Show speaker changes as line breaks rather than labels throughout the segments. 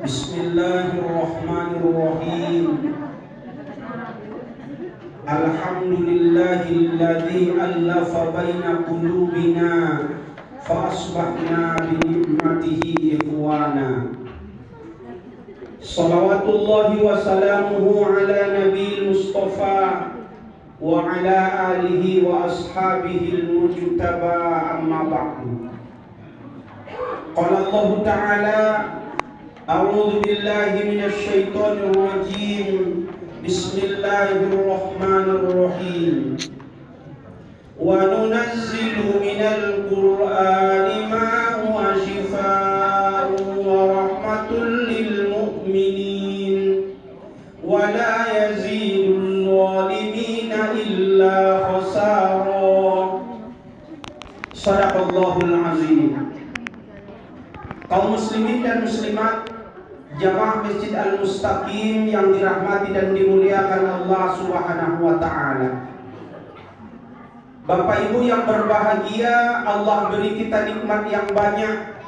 Bismillahirrahmanirrahim. Alhamdulillahilladzi allafa baina qulubina fa asbahna bi ni'matihi ikhwana. Salawatullahi wa salamuhu ala nabiyil mustafa wa ala alihi wa ashabihi al-mujtaba, amma ba'du. Qala Allah Ta'ala, a'udzu billahi minasy syaithanir rajim. Bismillahirrahmanirrahim. Wa nunazzilu minal Qur'ani ma huwa shifaa'un wa rahmatun lil mu'minin wa la yazidul zalimina illa khasara. Shadaqallahul azim. Kaum muslimin dan muslimat Jamaah Masjid Al-Mustaqim yang dirahmati dan dimuliakan Allah Subhanahu wa Ta'ala, Bapak Ibu yang berbahagia, Allah beri kita nikmat yang banyak.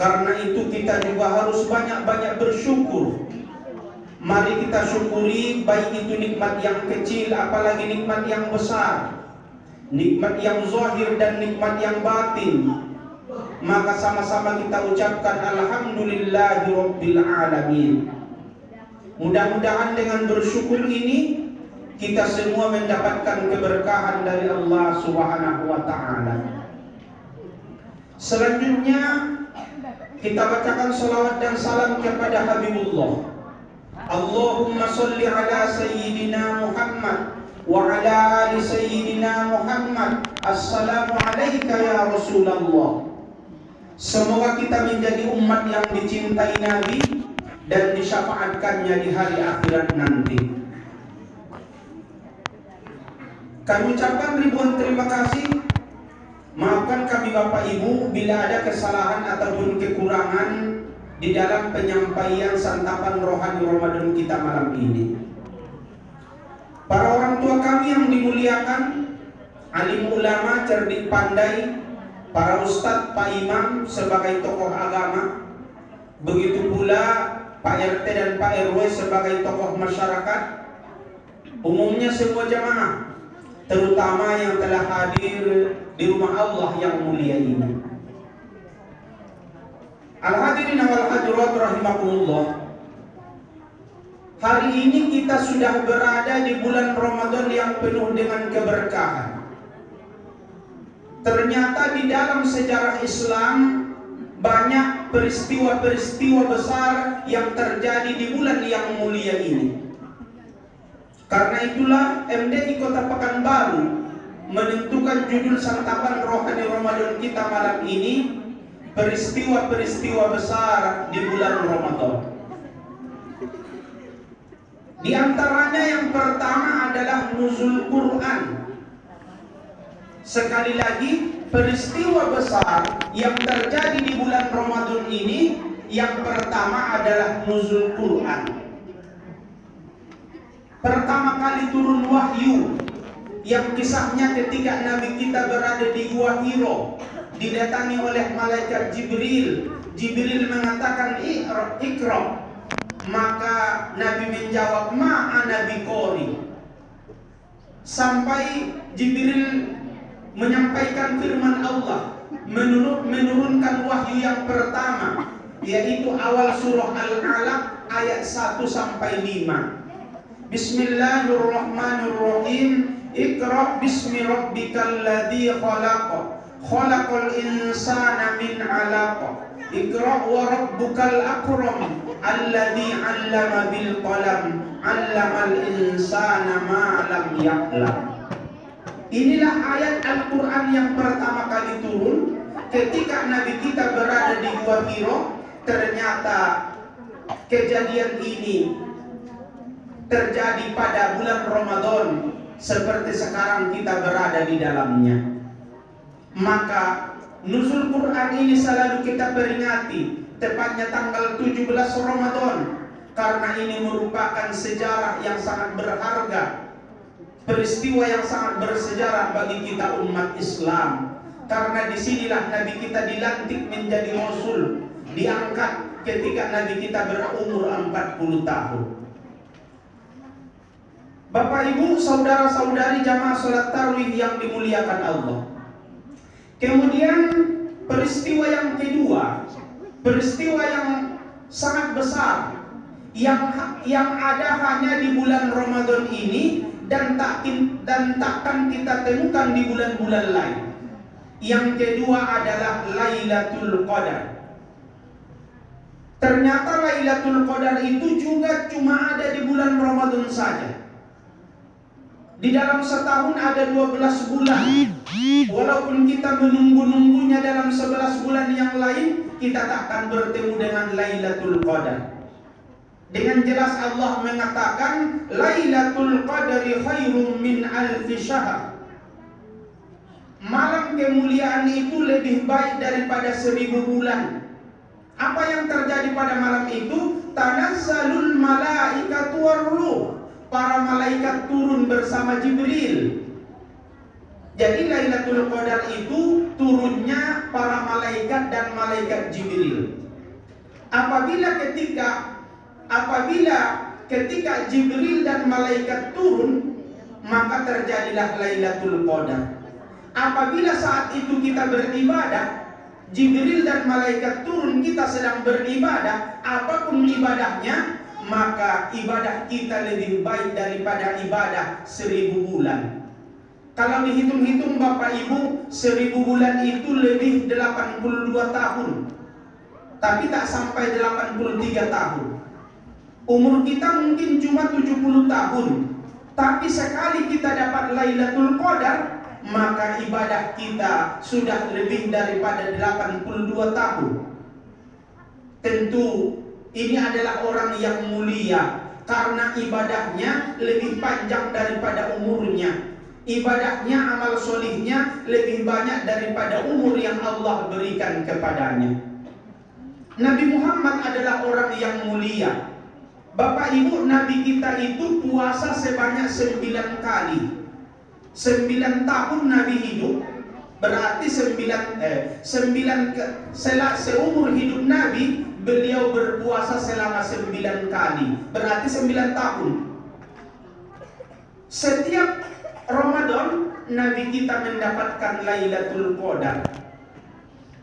Karena itu kita juga harus banyak-banyak bersyukur. Mari kita syukuri, baik itu nikmat yang kecil apalagi nikmat yang besar, nikmat yang zahir dan nikmat yang batin. Maka sama-sama kita ucapkan alhamdulillahi rabbil alamin. Mudah-mudahan dengan bersyukur ini kita semua mendapatkan keberkahan dari Allah Subhanahu wa Ta'ala. Selanjutnya kita bacakan salawat dan salam kepada Habibullah. Allahumma salli ala sayyidina Muhammad wa ala ali sayyidina Muhammad. Assalamu alayka ya Rasulullah. Semoga kita menjadi umat yang dicintai Nabi dan disyafaatkannya di hari akhirat nanti. Kami ucapkan ribuan terima kasih. Maafkan kami Bapak Ibu bila ada kesalahan ataupun kekurangan di dalam penyampaian santapan rohani Ramadan kita malam ini. Para orang tua kami yang dimuliakan, alim ulama cerdik pandai, para ustadz, Pak Imam sebagai tokoh agama, begitu pula Pak RT dan Pak RW sebagai tokoh masyarakat, umumnya semua jamaah, terutama yang telah hadir di rumah Allah yang mulia ini. Al-hadirin wal hadirat rahimakumullah. Hari ini kita sudah berada di bulan Ramadan yang penuh dengan keberkahan. Ternyata di dalam sejarah Islam banyak peristiwa-peristiwa besar yang terjadi di bulan yang mulia ini. Karena itulah MDI Kota Pekanbaru menentukan judul santapan rohani Ramadan kita malam ini, peristiwa-peristiwa besar di bulan Ramadan. Di antaranya yang pertama adalah nuzul Quran. Sekali lagi, peristiwa besar yang terjadi di bulan Ramadan ini, yang pertama adalah nuzul Quran. Pertama kali turun wahyu, yang kisahnya ketika Nabi kita berada di Gua Hiro, didatangi oleh malaikat Jibril. Jibril mengatakan Iqra, maka Nabi menjawab ma ana biqori. Sampai Jibril menyampaikan firman Allah, menurunkan wahyu yang pertama, yaitu awal surah Al-Alaq ayat 1 sampai 5. Bismillahirrahmanirrahim. Iqra bismi rabbikal ladzi khalaq, khalaqal insana min 'alaq. Iqra wa rabbukal akram alladzi 'allama bil qalam, 'allamal insana ma lam ya'lam. Inilah ayat Al-Quran yang pertama kali turun ketika Nabi kita berada di Gua Hiro. Ternyata kejadian ini terjadi pada bulan Ramadan seperti sekarang kita berada di dalamnya. Maka nuzul Quran ini selalu kita peringati tepatnya tanggal 17 Ramadan, karena ini merupakan sejarah yang sangat berharga, peristiwa yang sangat bersejarah bagi kita umat Islam. Karena disinilah Nabi kita dilantik menjadi Rasul, diangkat ketika Nabi kita berumur 40 tahun. Bapak Ibu, saudara-saudari jamaah salat tarawih yang dimuliakan Allah. Kemudian peristiwa yang kedua, peristiwa yang sangat besar yang ada hanya di bulan Ramadan ini dan takkan kita temukan di bulan-bulan lain. Yang kedua adalah Lailatul Qadar. Ternyata Lailatul Qadar itu juga cuma ada di bulan Ramadan saja. Di dalam setahun ada 12 bulan. Walaupun kita menunggu-nunggunya dalam 11 bulan yang lain, kita tak akan bertemu dengan Lailatul Qadar. Dengan jelas Allah mengatakan Lailatul Qadri khairum min alfi syahr. Malam kemuliaan itu lebih baik daripada 1000 bulan. Apa yang terjadi pada malam itu? Tanazzalul malaikatu warruh. Para malaikat turun bersama Jibril. Jadi Lailatul Qadar itu turunnya para malaikat dan malaikat Jibril. Apabila ketika Jibril dan malaikat turun, maka terjadilah Lailatul Qadar. Apabila saat itu kita beribadah, Jibril dan malaikat turun, kita sedang beribadah, apapun ibadahnya, maka ibadah kita lebih baik daripada ibadah 1000 bulan. Kalau dihitung-hitung Bapak Ibu, 1000 bulan itu lebih 82 tahun. Tapi tak sampai 83 tahun. Umur kita mungkin cuma 70 tahun. Tapi sekali kita dapat Lailatul Qadar, maka ibadah kita sudah lebih daripada 82 tahun. Tentu ini adalah orang yang mulia karena ibadahnya lebih panjang daripada umurnya. Ibadahnya, amal solihnya lebih banyak daripada umur yang Allah berikan kepadanya. Nabi Muhammad adalah orang yang mulia. Bapak Ibu, Nabi kita itu puasa sebanyak 9 kali. 9 tahun Nabi hidup, berarti seumur hidup Nabi beliau berpuasa selama 9 kali, berarti 9 tahun. Setiap Ramadan Nabi kita mendapatkan Lailatul Qadar.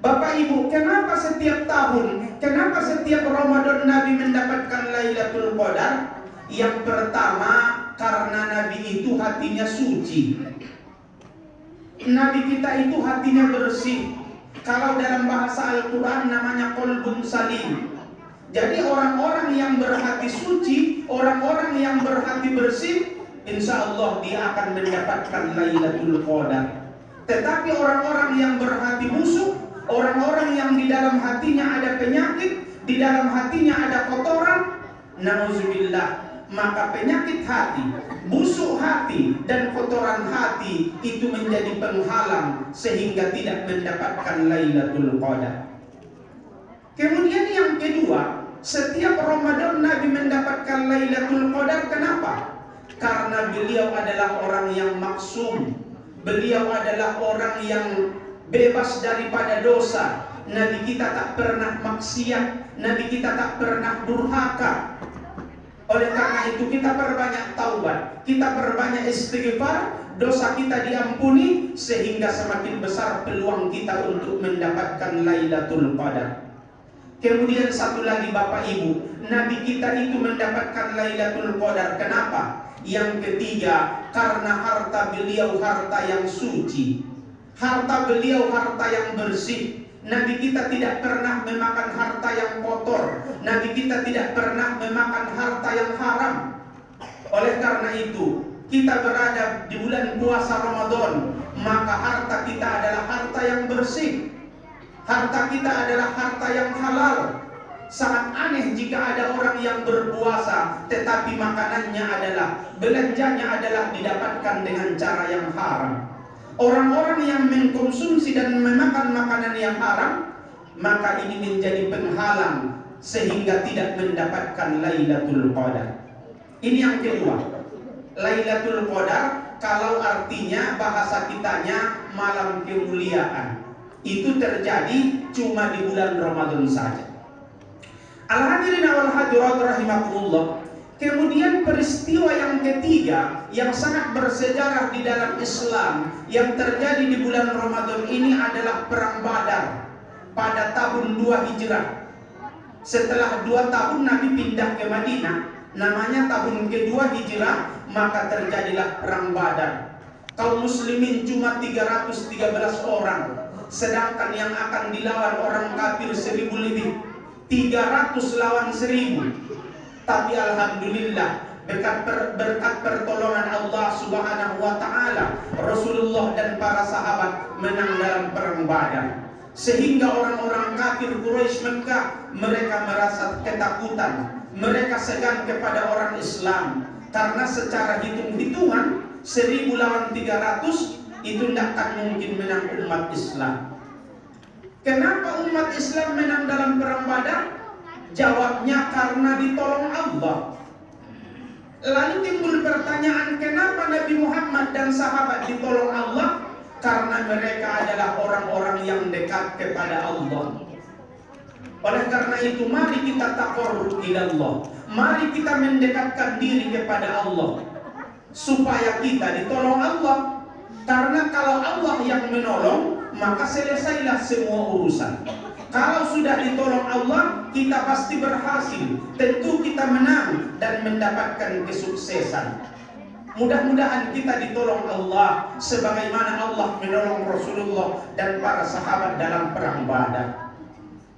Bapak Ibu, kenapa setiap tahun, kenapa setiap Ramadan Nabi mendapatkan Lailatul Qadar? Yang pertama, karena Nabi itu hatinya suci. Nabi kita itu hatinya bersih. Kalau dalam bahasa Al-Quran namanya qalbun salim. Jadi orang-orang yang berhati suci, orang-orang yang berhati bersih, insya Allah dia akan mendapatkan Lailatul Qadar. Tetapi orang-orang yang berhati busuk, orang-orang yang di dalam hatinya ada penyakit, di dalam hatinya ada kotoran, nauzubillah, maka penyakit hati, busuk hati, dan kotoran hati itu menjadi penghalang sehingga tidak mendapatkan Lailatul Qadar. Kemudian yang kedua, setiap Ramadan Nabi mendapatkan Lailatul Qadar. Kenapa? Karena beliau adalah orang yang maksum. Beliau adalah orang yang bebas daripada dosa. Nabi kita tak pernah maksiat, Nabi kita tak pernah durhaka. Oleh karena itu kita perbanyak taubat, kita perbanyak istighfar, dosa kita diampuni, sehingga semakin besar peluang kita untuk mendapatkan Lailatul Qadar. Kemudian satu lagi Bapak Ibu, Nabi kita itu mendapatkan Lailatul Qadar. Kenapa? Yang ketiga, karena harta beliau harta yang suci, harta beliau harta yang bersih. Nabi kita tidak pernah memakan harta yang kotor. Nabi kita tidak pernah memakan harta yang haram. Oleh karena itu, kita berada di bulan puasa Ramadan, maka harta kita adalah harta yang bersih. Harta kita adalah harta yang halal. Sangat aneh jika ada orang yang berpuasa tetapi makanannya adalah, belanjanya adalah didapatkan dengan cara yang haram. Orang-orang yang mengkonsumsi dan memakan makanan yang haram, maka ini menjadi penghalang sehingga tidak mendapatkan Lailatul Qadar. Ini yang kedua. Lailatul Qadar kalau artinya bahasa kitanya malam kemuliaan, itu terjadi cuma di bulan Ramadan saja. Al-hadirin wal hadirat rahimakumullah. Kemudian peristiwa yang ketiga yang sangat bersejarah di dalam Islam yang terjadi di bulan Ramadan ini adalah Perang Badar pada tahun 2 Hijrah. Setelah 2 tahun Nabi pindah ke Madinah, namanya tahun kedua Hijrah, maka terjadilah Perang Badar. Kaum muslimin cuma 313 orang, sedangkan yang akan dilawan orang kafir 1000 lebih. 300 lawan 1000. Tapi alhamdulillah berkat pertolongan Allah Subhanahu wa taala, Rasulullah dan para sahabat menang dalam Perang Badar. Sehingga orang-orang kafir Quraisy Mekah mereka merasa ketakutan, mereka segan kepada orang Islam karena secara hitung-hitungan 1000 lawan 300 itu tidak akan mungkin menang umat Islam. Kenapa umat Islam menang dalam Perang Badar? Jawabnya karena ditolong Allah. Lalu timbul pertanyaan, kenapa Nabi Muhammad dan sahabat ditolong Allah? Karena mereka adalah orang-orang yang dekat kepada Allah. Oleh karena itu, mari kita taqarrub ila Allah. Mari kita mendekatkan diri kepada Allah supaya kita ditolong Allah. Karena kalau Allah yang menolong, maka selesailah semua urusan. Kalau sudah ditolong Allah, kita pasti berhasil. Tentu kita menang dan mendapatkan kesuksesan. Mudah-mudahan kita ditolong Allah sebagaimana Allah menolong Rasulullah dan para sahabat dalam Perang Badar.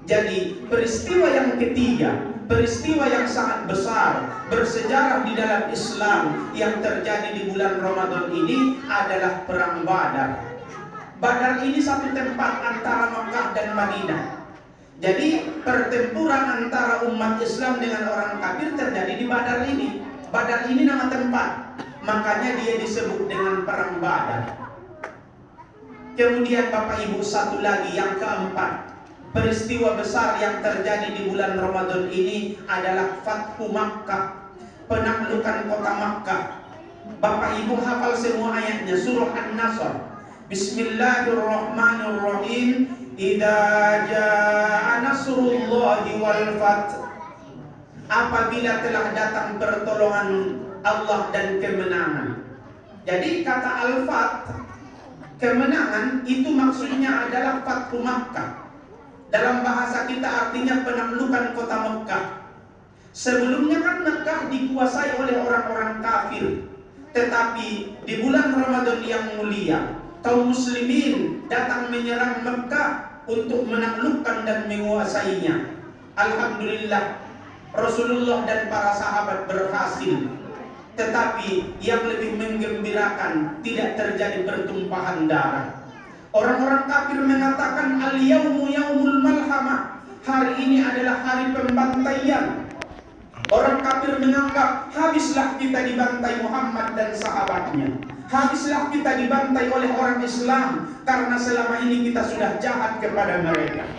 Jadi peristiwa yang ketiga, peristiwa yang sangat besar, bersejarah di dalam Islam yang terjadi di bulan Ramadan ini adalah Perang Badar. Badar ini satu tempat antara Makkah dan Madinah. Jadi pertempuran antara umat Islam dengan orang kafir terjadi di Badar ini. Badar ini nama tempat, makanya dia disebut dengan Perang Badar. Kemudian Bapak Ibu, satu lagi yang keempat, peristiwa besar yang terjadi di bulan Ramadan ini adalah Fathu Makkah, penaklukan kota Makkah. Bapak Ibu hafal semua ayatnya, surah An-Nasr. Bismillahirrahmanirrahim. Idza jaa nasrullahi wal fath. Apabila telah datang pertolongan Allah dan kemenangan. Jadi kata al-fath, kemenangan, itu maksudnya adalah Fathu Makkah. Dalam bahasa kita artinya penaklukan kota Mekah. Sebelumnya kan Mekah dikuasai oleh orang-orang kafir. Tetapi di bulan Ramadan yang mulia, kaum muslimin datang menyerang Mekah untuk menaklukkan dan menguasainya. Alhamdulillah, Rasulullah dan para sahabat berhasil. Tetapi yang lebih menggembirakan, tidak terjadi pertumpahan darah. Orang-orang kafir mengatakan al-yaumu yaumul malhamah. Hari ini adalah hari pembantaian. Orang kafir menganggap habislah kita dibantai Muhammad dan sahabatnya. Habislah kita dibantai oleh orang Islam karena selama ini kita sudah jahat kepada mereka.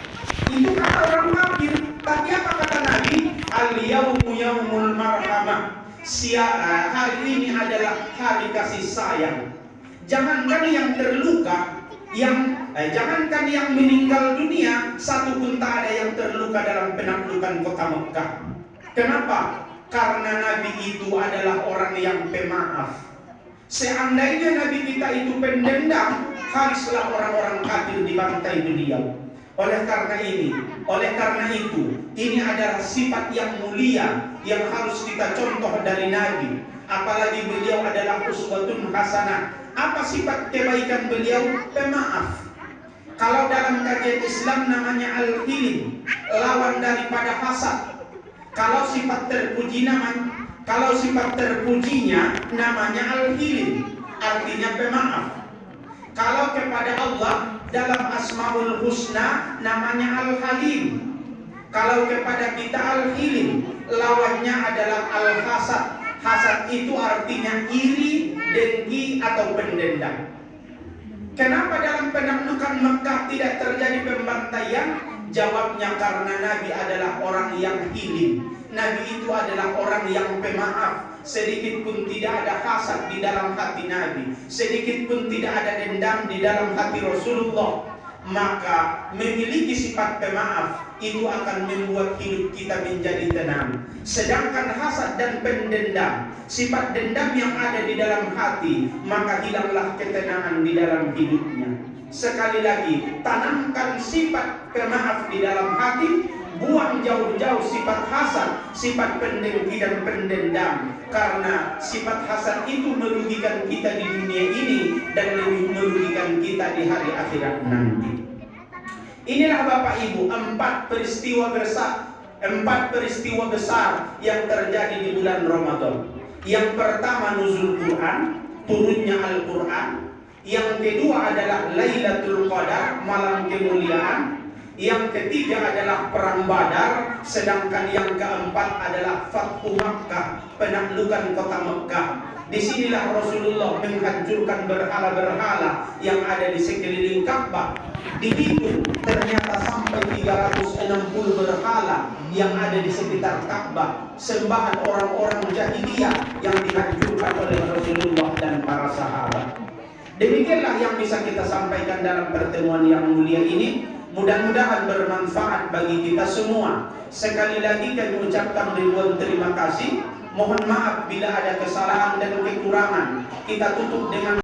Itu kata orang kafir. Tapi apa kata Nabi? Al-yaumu yaumul marhamah. Hari ini adalah hari kasih sayang. Jangankan yang terluka, jangankan yang meninggal dunia, satu pun tak ada yang terluka dalam penaklukan kota Mekah. Kenapa? Karena Nabi itu adalah orang yang pemaaf. Seandainya Nabi kita itu pendendam, haruslah orang-orang kafir dibantai beliau. Oleh karena itu, ini adalah sifat yang mulia yang harus kita contoh dari Nabi. Apalagi beliau adalah uswatun hasanah. Apa sifat kebaikan beliau? Pemaaf. Kalau dalam kajian Islam namanya al-hilim, lawan daripada hasad. Kalau sifat terpujinya namanya al-hilim, artinya pemaaf. Kalau kepada Allah dalam Asmaul Husna namanya al-halim. Kalau kepada kita al-hilim, lawannya adalah al-hasad. Hasad itu artinya iri, dengki atau pendendam. Kenapa dalam penaklukan Mekah tidak terjadi pembantaian? Jawabnya karena Nabi adalah orang yang hilim. Nabi itu adalah orang yang pemaaf. Sedikit pun tidak ada hasad di dalam hati Nabi. Sedikit pun tidak ada dendam di dalam hati Rasulullah. Maka memiliki sifat pemaaf itu akan membuat hidup kita menjadi tenang. Sedangkan hasad dan pendendam, sifat dendam yang ada di dalam hati, maka hilanglah ketenangan di dalam hidupnya. Sekali lagi, tanamkan sifat pemaaf di dalam hati, buang jauh-jauh sifat hasad, sifat pendengki dan pendendam. Karena sifat hasad itu merugikan kita di dunia ini dan lebih merugikan kita di hari akhirat nanti. Inilah Bapak Ibu empat peristiwa besar yang terjadi di bulan Ramadan. Yang pertama nuzul Quran, turunnya Al-Quran. Yang kedua adalah Lailatul Qadar, malam kemuliaan. Yang ketiga adalah perang Badar, sedangkan yang keempat adalah Fathu Makkah, penaklukan kota Mekkah. Disinilah Rasulullah menghancurkan berhala-berhala yang ada di sekeliling Ka'bah. Dihitung ternyata sampai 360 berhala yang ada di sekitar Ka'bah, sembahan orang-orang jahiliyah yang dihancurkan oleh Rasulullah dan para sahabat. Demikianlah yang bisa kita sampaikan dalam pertemuan yang mulia ini. Mudah-mudahan bermanfaat bagi kita semua. Sekali lagi kami ucapkan ribuan terima kasih. Mohon maaf bila ada kesalahan dan kekurangan. Kita tutup dengan